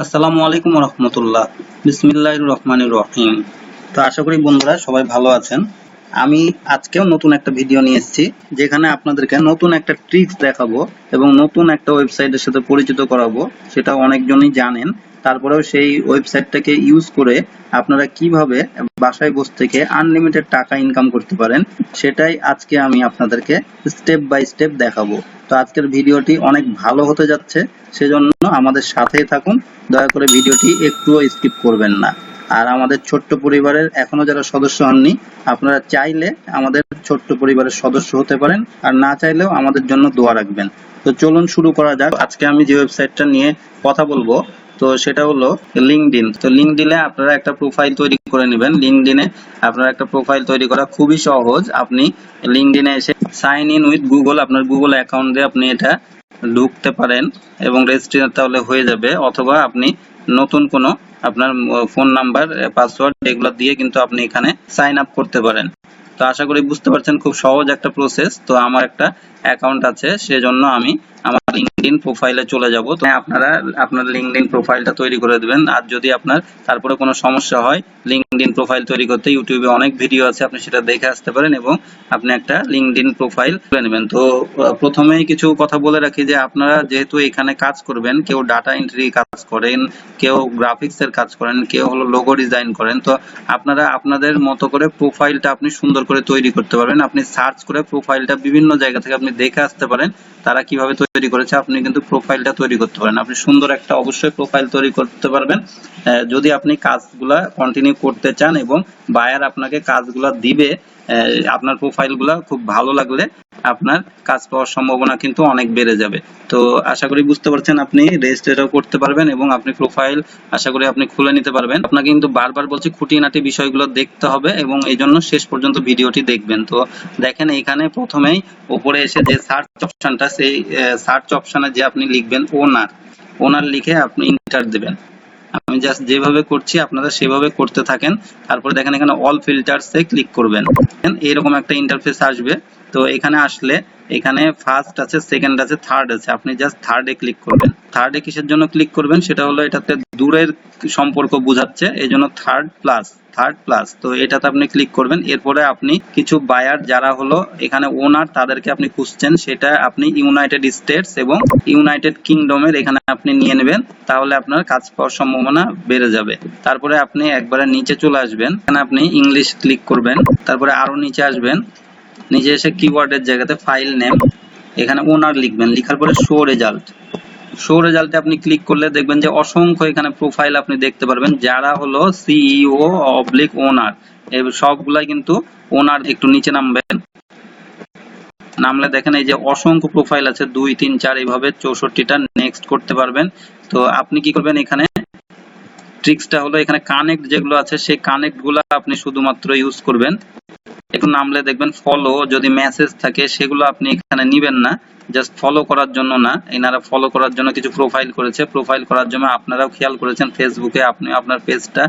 আসসালামু আলাইকুম রহমতুল্লাহ। বিসমিল্লাহির রহমানির রহিম। তো আশা করি বন্ধুরা সবাই ভালো আছেন। আমি আজকেও নতুন একটা ভিডিও নিয়ে এসেছি, যেখানে আপনাদেরকে নতুন একটা ট্রিক্স দেখাবো এবং নতুন একটা ওয়েবসাইটের সাথে পরিচিত করাবো। সেটা অনেকজনই জানেন, তারপরেও সেই ওয়েবসাইটটাকে ইউজ করে আপনারা কিভাবে বাসায় বসে থেকে আনলিমিটেড টাকা ইনকাম করতে পারেন, সেটাই আজকে আমি আপনাদেরকে স্টেপ বাই স্টেপ দেখাবো। তো আজকের ভিডিওটি অনেক ভালো হতে যাচ্ছে, সেজন্য আমাদের সাথেই থাকুন। দয়া করে ভিডিওটি একটুও স্কিপ করবেন না। আর আমাদের ছোট্ট পরিবারের এখনো যারা সদস্য হননি, আপনারা চাইলে আমাদের ছোট্ট পরিবারের সদস্য হতে পারেন, আর না চাইলেও আমাদের জন্য দোয়া রাখবেন। তো চলুন শুরু করা যাক। আজকে আমি যে ওয়েবসাইটটা নিয়ে কথা বলবো, তো সেটা হলো লিঙ্কডইন। তো লিঙ্কডইনে আপনারা একটা প্রোফাইল তৈরি করে নেবেন। লিঙ্কডইনে আপনারা একটা প্রোফাইল তৈরি করা খুবই সহজ। আপনি লিঙ্কডইনে এসে সাইন ইন উইথ গুগল, আপনার গুগল অ্যাকাউন্ট দিয়ে আপনি এটা ঢুকতে পারেন এবং রেজিস্ট্রেশন তাহলে হয়ে যাবে, অথবা আপনি নতুন কোনো আপনার ফোন নাম্বার, পাসওয়ার্ড এগুলো দিয়ে কিন্তু আপনি এখানে সাইন আপ করতে পারেন। তো আশা করি বুঝতে পারছেন, খুব সহজ একটা প্রসেস। তো আমার একটা অ্যাকাউন্ট আছে, সেজন্য আমি আমার লিঙ্কডইন প্রোফাইলে চলে যাব। তো আপনারা আপনার লিঙ্কডইন প্রোফাইলটা তৈরি করে দেবেন। আর যদি আপনার তারপরে কোনো সমস্যা হয়, লিঙ্কডইন প্রোফাইল তৈরি করতে ইউটিউবে অনেক ভিডিও আছে, আপনি সেটা দেখে আসতে পারেন এবং আপনি একটা লিঙ্কডইন প্রোফাইল করে নেবেন। তো প্রথমেই কিছু কথা বলে রাখি যে আপনারা যেহেতু এখানে কাজ করবেন, কেউ ডাটা এন্ট্রি কাজ করেন, কেউ গ্রাফিক্সের কাজ করেন, কেউ হলো লোগো ডিজাইন করেন, তো আপনারা আপনাদের মতো করে প্রোফাইলটা আপনি সুন্দর করে তৈরি করতে পারবেন। আপনি সার্চ করে প্রোফাইলটা বিভিন্ন জায়গা থেকে আপনি দেখে আসতে পারেন তারা কিভাবে তৈরি করেছে, আপনি কিন্তু প্রোফাইলটা তৈরি করতে পারেন। আপনি সুন্দর একটা অবশ্যই প্রোফাইল তৈরি করতে পারবেন যদি আপনি কাজগুলা কন্টিনিউ করতে চান এবং বায়ার আপনাকে কাজগুলা দিবে। আপনার প্রোফাইলগুলা খুব ভালো লাগলে আপনার কাজ পাওয়ার সম্ভাবনা কিন্তু অনেক বেড়ে যাবে। তো আশা করি বুঝতে পারছেন, আপনি রেজিস্ট্রেটও করতে পারবেন এবং আপনি প্রোফাইল আশা করি আপনি খুলে নিতে পারবেন। আপনাকে কিন্তু বারবার বলছি খুঁটিনাটি বিষয়গুলো দেখতে হবে এবং এই জন্য শেষ পর্যন্ত ভিডিওটি দেখবেন। তো দেখেন, এইখানে প্রথমেই উপরে এসে যে সার্চ অপশনটা, সেই সার্চ অপশনে যে আপনি লিখবেন ওনার, ওনার লিখে আপনি ইন্টার দেবেন। আমি জাস্ট যেভাবে করছি আপনারা সেভাবে করতে থাকেন। তারপরে দেখেন এখানে অল ফিল্টারসে ক্লিক করবেন, এরকম একটা ইন্টারফেস আসবে। তো এখানে আসলে এখানে ফার্স্ট আছে, সেকেন্ড আছে, থার্ড আছে। আপনি জাস্ট থার্ডে ক্লিক করবেন। থার্ডে কিসের জন্য ক্লিক করবেন, সেটা হলো এটাতে দূরের সম্পর্ক বোঝাচ্ছে, এই জন্য থার্ড প্লাস। তো এটাতে আপনি ক্লিক করবেন। এরপরে আপনি কিছু বায়ার যারা হলো এখানে ওনার, তাদেরকে আপনি খুঁজছেন, সেটা আপনি ইউনাইটেড স্টেটস এবং ইউনাইটেড কিংডমের এখানে আপনি নিয়ে নেবেন, তাহলে আপনার কাজ পাওয়ার সম্ভাবনা বেড়ে যাবে। তারপরে আপনি একবারে নিচে চলে আসবেন, এখানে আপনি ইংলিশ ক্লিক করবেন। তারপরে আরো নিচে আসবেন, নিচে এসে কিওয়ার্ডের জায়গাতে ফাইল নেম, এখানে ওনার লিখবেন। লিখার পরে শো রেজাল্টে আপনি ক্লিক করলে দেখবেন যে অসংখ্য এখানে প্রোফাইল আপনি দেখতে পারবেন, যারা হলো সিইও অবলিক ওনার, এই সবগুলাই কিন্তু ওনার। একটু নিচে নামবেন, নামলে দেখেন এই যে অসংখ্য প্রোফাইল আছে, 2 3 4 এইভাবে 64টা নেক্সট করতে পারবেন। তো আপনি কি করবেন, এখানে ট্রিক্সটা হলো এখানে কানেক্ট যেগুলো আছে সেই কানেক্ট গুলা আপনি শুধুমাত্র ইউজ করবেন। একটু নামলে দেখবেন ফলো, যদি মেসেজ থাকে সেগুলো আপনি এখানে নিবেন না, জাস্ট ফলো করার জন্য না। এনারা ফলো করার জন্য কিছু প্রোফাইল করেছে, প্রোফাইল করার জন্য আপনারাও খেয়াল করেছেন ফেসবুকে আপনি আপনার পেজটা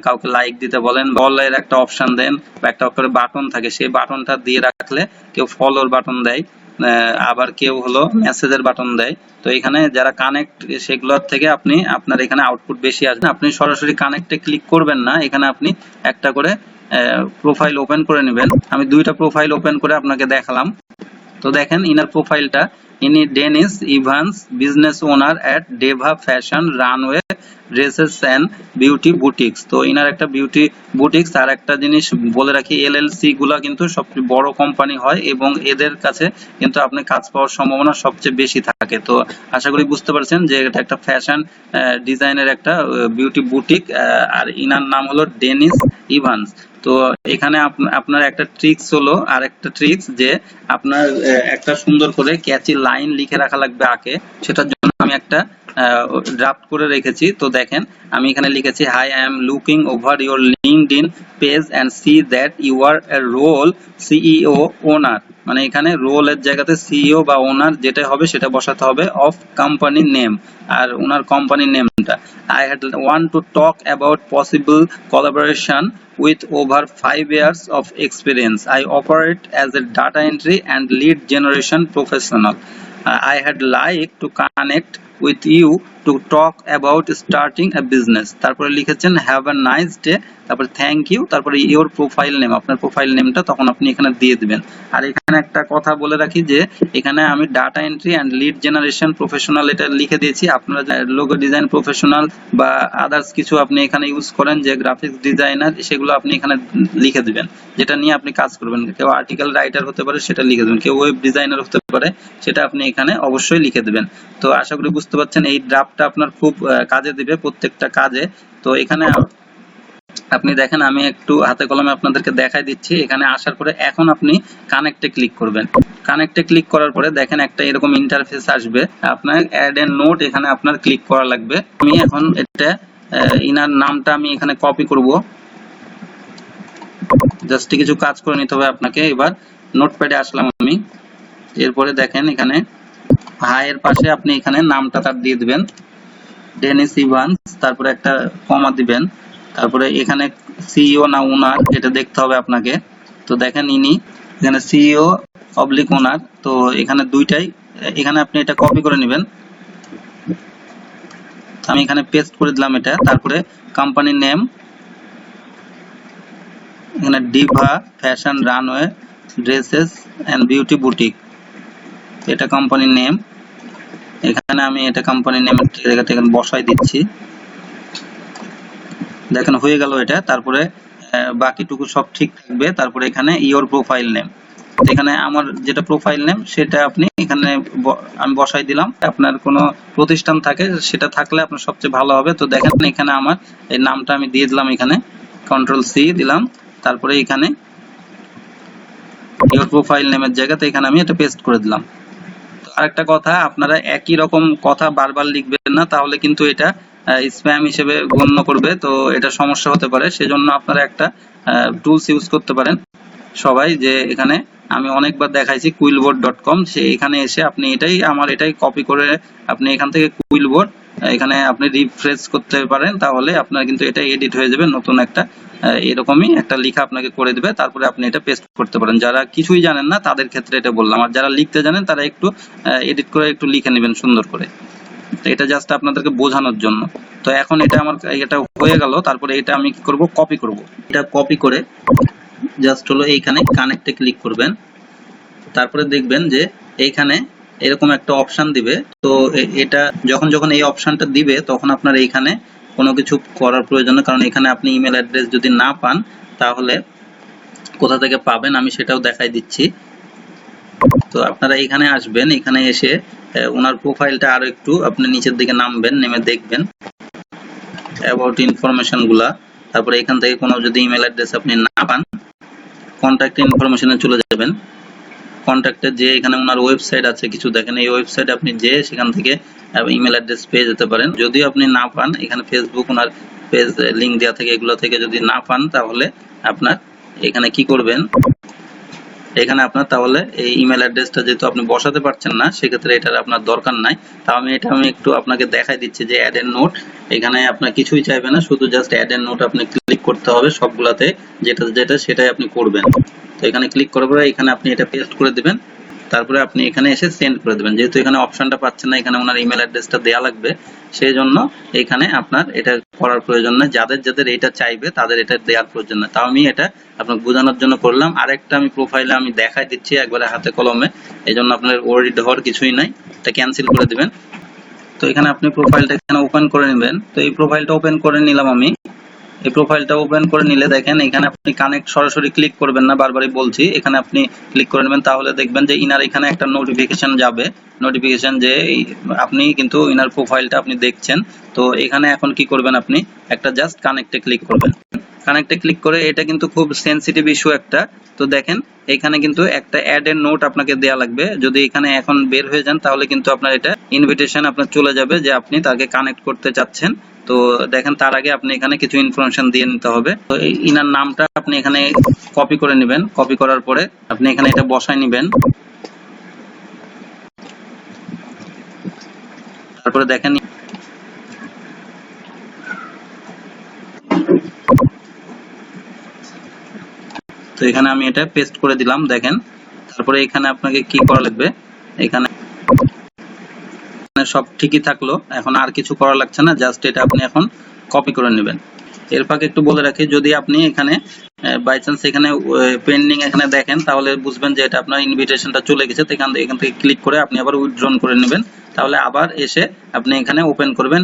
কাউকে লাইক দিতে বলেন, ফলোর একটা অপশন দেন বা একটা করে বাটন থাকে, সেই বাটনটা দিয়ে রাখলে কেউ ফলোর বাটন দেয়, আবার কেউ হলো মেসেজের বাটন দেয়। তো এখানে যারা কানেক্ট সেগুলোর থেকে আপনি আপনার এখানে আউটপুট বেশি আসবে। আপনি সরাসরি কানেক্টে ক্লিক করবেন না, এখানে আপনি একটা করে প্রোফাইল ওপেন করে নেবেন। আমি 2টা প্রোফাইল ওপেন করে আপনাকে দেখালাম। তো দেখেন ইনার প্রোফাইলটা, ইনি Denise Evans, business owner at Deva fashion runway dresses and beauty boutiques. তো ইনার একটা বিউটি বুটিক্স। আর একটা জিনিস বলে রাখি, এলএলসি গুলা কিন্তু সবচেয়ে বড় কোম্পানি হয় এবং এদের কাছে কিন্তু আপনি কাজ পাওয়ার সম্ভাবনা সবচেয়ে বেশি থাকে। তো আশা করি বুঝতে পারছেন যে এটা একটা ফ্যাশন ডিজাইনের একটা বিউটি বুটিক, আর ইনার নাম হলো ডেনিস ইভান্স। তো এখানে আপনার একটা ট্রিক্স হলো, আর একটা ট্রিক্স যে আপনার একটা সুন্দর করে ক্যাচি লাইন লিখে রাখা লাগবে আগে। সেটার জন্য আমি একটা ড্রাফট করে রেখেছি। তো দেখেন আমি এখানে লিখেছি, hi I am looking over your LinkedIn page and see that you are a role CEO owner, মানে এখানে রোলের জায়গাতে সিইও বা ওনার যেটা হবে সেটা বসাতে হবে, অফ কোম্পানি নেম, আর ওনার কোম্পানি নেমটা। I had want to talk about possible collaboration with over 5 years of experience. I operate as a data entry and lead generation professional. I had like to connect with you to talk about starting a business। তারপরে লিখেছেন have a nice day, তারপরে thank you, তারপরে your profile name, আপনার profile নেমটা তখন আপনি এখানে দিয়ে দিবেন। আর এখানে একটা কথা বলে রাখি যে এখানে আমি data entry and lead generation professional এটা লিখে দিয়েছি। আপনারা লোগো ডিজাইন প্রফেশনাল বা আদার্স কিছু আপনি এখানে ইউজ করেন যে গ্রাফিক্স ডিজাইনার, সেগুলো আপনি এখানে লিখে দিবেন, যেটা নিয়ে আপনি কাজ করবেন। কেউ আর্টিকেল রাইটার হতে পারে, সেটা লিখে দেবেন। কেউ ওয়েব ডিজাইনার হতে পারে, সেটা আপনি এখানে অবশ্যই লিখে দেবেন। তো আশা করি বুঝতে পারছেন এই ড্রাফটটা আপনার খুব কাজে দিবে প্রত্যেকটা কাজে। তো এখানে আপনি দেখেন আমি একটু হাতে কলমে আপনাদেরকে দেখাই দিচ্ছি। এখানে আসার পরে এখন আপনি কানেক্টে ক্লিক করবেন। কানেক্টে ক্লিক করার পরে দেখেন একটা এরকম ইন্টারফেস আসবে, আপনার অ্যাড এ নোট এখানে আপনার ক্লিক করা লাগবে। আমি এখন এটা ইনার নামটা আমি এখানে কপি করব, জাস্ট কিছু কাজ করে নিতে হবে আপনাকে। এবার নোটপ্যাডে আসলাম আমি। এরপরে দেখেন এখানে হাই এর পাশে আপনি এখানে নামটা তার দিয়ে দিবেন, ডেনিস ইভান্স, তারপরে একটা কমা দিবেন। তারপরে এখানে সিইও না ওনার এটা দেখতে হবে আপনাকে। তো দেখেন ইনি এখানে সিইও অবলিক ওনার, তো এখানে দুইটাই, এখানে আপনি এটা কপি করে নেবেন। আমি এখানে পেস্ট করে দিলাম এটা। তারপরে কোম্পানির নেম এখানে diva fashion runway dresses and beauty boutique, এটা কোম্পানির নেম। এখানে আমি এটা কোম্পানির নেমের জায়গাটা এখানে বসাই দিচ্ছি। দেখেন হয়ে গেল এটা। তারপরে বাকিটুকু সব ঠিক থাকবে। তারপরে এখানে ইওর প্রোফাইল নেম, এখানে আমার যেটা প্রোফাইল নেম সেটা আপনি এখানে আমি বসাই দিলাম। আপনার কোনো প্রতিষ্ঠান থাকে সেটা থাকলে আপনার সবচেয়ে ভালো হবে। তো দেখেন এখানে আমার এই নামটা আমি দিয়ে দিলাম, এখানে কন্ট্রোল সি দিলাম। তারপরে এখানে ইওর প্রোফাইল নেমের জায়গাতে এখানে আমি এটা পেস্ট করে দিলাম। তো আরেকটা কথা, আপনারা একই রকম কথা বারবার লিখবেন না, তাহলে কিন্তু এটা স্প্যাম হিসেবে গণ্য করবে। তো এটা সমস্যা হতে পারে। সেজন্য আপনারা একটা টুলস ইউজ করতে পারেন সবাই, যে এখানে আমি অনেকবার দেখাইছি কুইলবোর্ড.com, সে এখানে এসে আপনি এটাই কপি করে আপনি এখান থেকে কুইলবোর্ড এখানে আপনি রিফ্রেশ করতে পারেন, তাহলে আপনার কিন্তু এটা এডিট হয়ে যাবে, নতুন একটা এরকমই একটা লেখা আপনাকে করে দিবে। তারপরে আপনি এটা পেস্ট করতে পারেন। যারা কিছুই জানেন না তাদের ক্ষেত্রে এটা বললাম, আর যারা লিখতে জানেন তারা একটু এডিট করে একটু লিখে নেবেন সুন্দর করে। এটা জাস্ট আপনাদেরকে বোঝানোর জন্য। তো এখন এটা আমার এটা হয়ে গেল। তারপরে এটা আমি কি করব, কপি করব। এটা কপি করে জাস্ট হলো এইখানে কানেক্টে ক্লিক করবেন। তারপরে দেখবেন যে এইখানে এরকম একটা অপশন দিবে। তো এটা যখন এই অপশনটা দিবে তখন আপনার এইখানে কোনো কিছু করার প্রয়োজন নেই, কারণ এখানে আপনি ইমেল অ্যাড্রেস যদি না পান তাহলে কোথা থেকে পাবেন আমি সেটাও দেখাই দিচ্ছি। তো আপনারা এখানে আসবেন, এখানে এসে ওনার প্রোফাইলটা আরো একটু আপনি নিচের দিকে নামবেন, নেমে দেখবেন অ্যাবাউট ইনফরমেশন গুলা। তারপরে এখান থেকে কোনো যদি ইমেল অ্যাড্রেস আপনি না পান, কন্ট্যাক্ট ইনফরমেশনে চলে যাবেন। কন্ট্যাক্টে যে এখানে ওনার ওয়েবসাইট আছে কিছু, দেখেন এই ওয়েবসাইটে আপনি যে সেখান থেকে ইমেল অ্যাড্রেস পেয়ে যেতে পারেন। যদিও আপনি না পান, এখানে ফেসবুক ওনার পেজ লিংক দেওয়া থেকে এগুলো থেকে যদি না পান, তাহলে আপনার এখানে কি করবেন, এখানে আপনার তাহলে এই ইমেল অ্যাড্রেসটা যেহেতু আপনি বসাতে পারছেন না, সেক্ষেত্রে এটার আপনার দরকার নাই। তাও আমি একটু আপনাকে দেখাই দিচ্ছি যে অ্যাড এ নোট, এখানে আপনার কিছুই চাইবে না, শুধু জাস্ট অ্যাড এ নোট আপনি ক্লিক করতে হবে সবগুলাতে, যেটা সেটাই আপনি করবেন। তো এখানে ক্লিক করার পরে এখানে আপনি এটা পেস্ট করে দিবেন। তারপরে আপনি এখানে এসে সেন্ড করে দেবেন। যেহেতু এখানে অপশনটা পাচ্ছেন না, এখানে ওনার ইমেল অ্যাড্রেসটা দেওয়া লাগবে, সেই জন্য এখানে আপনার এটা করার প্রয়োজন নেই। যাদের এটা চাইবে তাদের এটা দেওয়ার প্রয়োজন নেই। তাও আমি এটা আপনাকে বোঝানোর জন্য করলাম। আরেকটা আমি প্রোফাইলে আমি দেখাই দিচ্ছি একবারে হাতে কলমে, এই জন্য আপনার ওয়ারিড হওয়ার কিছুই নাই, এটা ক্যান্সেল করে দিবেন। তো এখানে আপনি প্রোফাইলটা এখানে ওপেন করে নেবেন। তো এই প্রোফাইলটা ওপেন করে নিলাম আমি। এই প্রোফাইলটা ওপেন করে নিলে দেখেন এখানে আপনি কানেক্ট সরাসরি ক্লিক করবেন না, বারবারই বলছি, এখানে আপনি ক্লিক করে নেবেন। তাহলে দেখবেন যে ইনার এখানে একটা নোটিফিকেশন যাবে, নোটিফিকেশন যে আপনি কিন্তু ইনার প্রোফাইলটা আপনি দেখছেন। তো এখানে এখন কি করবেন, আপনি একটা জাস্ট কানেক্টে ক্লিক করবেন। কানেক্টে ক্লিক করে, এটা কিন্তু খুব সেনসিটিভ ইস্যু একটা। তো দেখেন এখানে কিন্তু একটা অ্যাড এর নোট আপনাকে দেয়া লাগবে। যদি এখানে এখন বের হয়ে যান তাহলে কিন্তু আপনার এটা ইনভিটেশন আপনার চলে যাবে যে আপনি তাকে কানেক্ট করতে চাচ্ছেন। তো দেখেন তার আগে আপনি এখানে কিছু ইনফরমেশন দিয়ে নিতে হবে। তো ইনার নামটা আপনি এখানে কপি করে নেবেন। কপি করার পরে আপনি এখানে এটা বসায় নেবেন। তারপরে দেখেন তো এখানে আমি এটা পেস্ট করে দিলাম, দেখেন। তারপরে এখানে আপনাকে কি করা লাগবে, এখানে সব ঠিকই থাকলো, এখন আর কিছু করা লাগছে না, জাস্ট এটা আপনি এখন কপি করে নেবেন। এর ফাঁকে একটু বলে রাখি, যদি আপনি এখানে বাই চান্স এখানে পেন্ডিং এখানে দেখেন, তাহলে বুঝবেন যে এটা আপনার ইনভিটেশনটা চলে গেছে। তো এখান থেকে ক্লিক করে আপনি আবার উইথড্রন করে নেবেন, তাহলে আবার এসে আপনি এখানে ওপেন করবেন,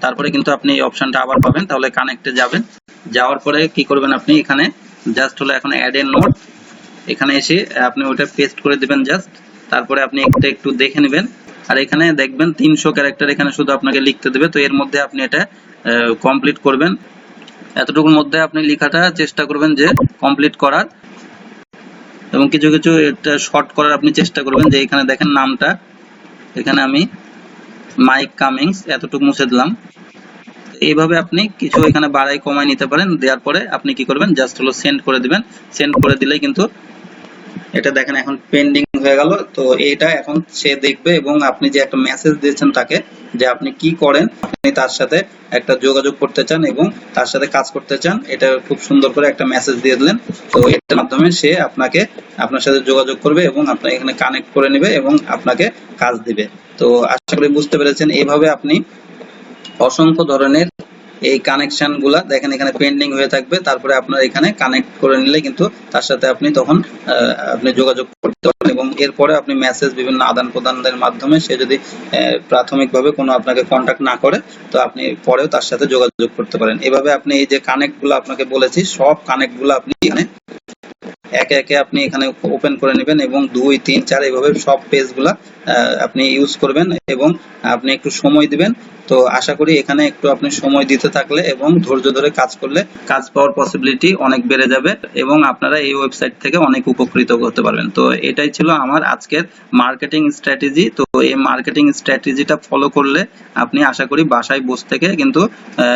তারপরে কিন্তু আপনি এই অপশনটা আবার পাবেন। তাহলে কানেক্টে যাবেন, যাওয়ার পরে কি করবেন, আপনি এখানে জাস্ট হলো এখন অ্যাড এ নোট, এখানে এসে আপনি ওটা পেস্ট করে দিবেন জাস্ট। তারপরে আপনি একটু দেখে নেবেন, আর এখানে দেখবেন 300 ক্যারেক্টার এখানে শুধু আপনাকে লিখতে দেবে। তো এর মধ্যে আপনি এটা কমপ্লিট করবেন, এতটুকুর মধ্যে আপনি লেখাটা চেষ্টা করবেন যে কমপ্লিট করার, এবং কিছু কিছু এটা শর্ট করার আপনি চেষ্টা করবেন। যে এখানে দেখেন নামটা, এখানে আমি মাইক কামিংস এতটুকু মুছে দিলাম। এইভাবে আপনি কিছু এখানে বাড়াই কমাই নিতে পারেন। দেওয়ার পরে আপনি কি করবেন, জাস্ট হলো সেন্ড করে দিবেন। সেন্ড করে দিলেই কিন্তু এটা দেখেন এখন পেন্ডিং হয়ে গেল। তো এটা এখন সে দেখবে, এবং আপনি যে একটা মেসেজ দিয়েছেন তাকে যে আপনি কি করেন, আপনি তার সাথে একটা যোগাযোগ করতে চান এবং তার সাথে কাজ করতে চান, এটা খুব সুন্দর করে একটা মেসেজ দিয়ে দিলেন। তো এটার মাধ্যমে সে আপনার সাথে যোগাযোগ করবে এবং আপনাকে এখানে কানেক্ট করে নেবে এবং আপনাকে কাজ দিবে। তো আশা করি বুঝতে পেরেছেন। এইভাবে আপনি অসংখ্য ধরনের এই কানেকশন গুলা দেখেন এখানে পেন্ডিং হয়ে থাকবে, তারপরে আপনার এখানে কানেক্ট করে নিলে কিন্তু তার সাথে আপনি তখন আপনি যোগাযোগ করতে পারবেন, এবং এরপরে আপনি মেসেজ বিভিন্ন আদান প্রদানের মাধ্যমে সে যদি প্রাথমিকভাবে কোনো আপনাকে কন্ট্যাক্ট না করে, তো আপনি পরেও তার সাথে যোগাযোগ করতে পারেন। এভাবে আপনি এই যে কানেক্ট গুলো আপনাকে বলেছি, সব কানেক্ট গুলো আপনি এখানে একে একে আপনি এখানে ওপেন করে নেবেন, এবং 2 3 4 এইভাবে সব পেজগুলা আপনি ইউজ করবেন, এবং আপনি একটু সময় দিবেন। তো আশা করি এখানে একটু আপনি সময় দিতে থাকলে এবং ধৈর্য ধরে কাজ করলে কাজ পাওয়ার পসিবিলিটি অনেক বেড়ে যাবে, এবং আপনারা এই ওয়েবসাইট থেকে অনেক উপকৃত হতে পারবেন। তো এটাই ছিল আমার আজকের মার্কেটিং স্ট্র্যাটেজি। তো এই মার্কেটিং স্ট্র্যাটেজিটা ফলো করলে আপনি আশা করি বাসায় বসে থেকে কিন্তু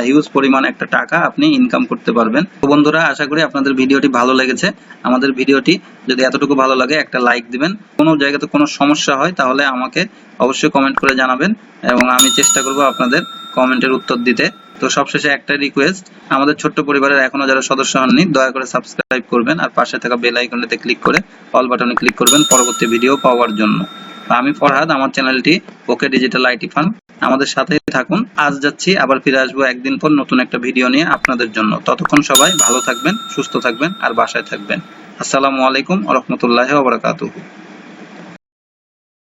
হিউজ পরিমাণ একটা টাকা আপনি ইনকাম করতে পারবেন। তো বন্ধুরা, আশা করি আপনাদের ভিডিওটি ভালো লেগেছে। আমাদের ভিডিওটি যদি এতটুকু ভালো লাগে একটা লাইক দিবেন। কোনো জায়গাতে কোনো সমস্যা হয় তাহলে আমাকে অবশ্যই কমেন্ট করে জানাবেন, এবং আমি চেষ্টা করব আপনাদের কমেন্টের উত্তর দিতে। তো সবশেষে একটা রিকোয়েস্ট, আমাদের ছোট্ট পরিবারের এখনো যারা সদস্য হননি, দয়া করে সাবস্ক্রাইব করবেন, আর পাশে থাকা বেল আইকনটিতে ক্লিক করে অল বাটনে ক্লিক করবেন পরবর্তী ভিডিও পাওয়ার জন্য। আমি ফরহাদ, আমার চ্যানেলটি ওকে ডিজিটাল আইটি ফার্ম। আমাদের সাথেই থাকুন। আজ যাচ্ছি, আবার ফিরে আসবো একদিন পর নতুন একটা ভিডিও নিয়ে আপনাদের জন্য। ততক্ষণ সবাই ভালো থাকবেন, সুস্থ থাকবেন, আর বাসায় থাকবেন। আসসালামু আলাইকুম ওয়া রাহমাতুল্লাহি ওয়া বারাকাতুহু।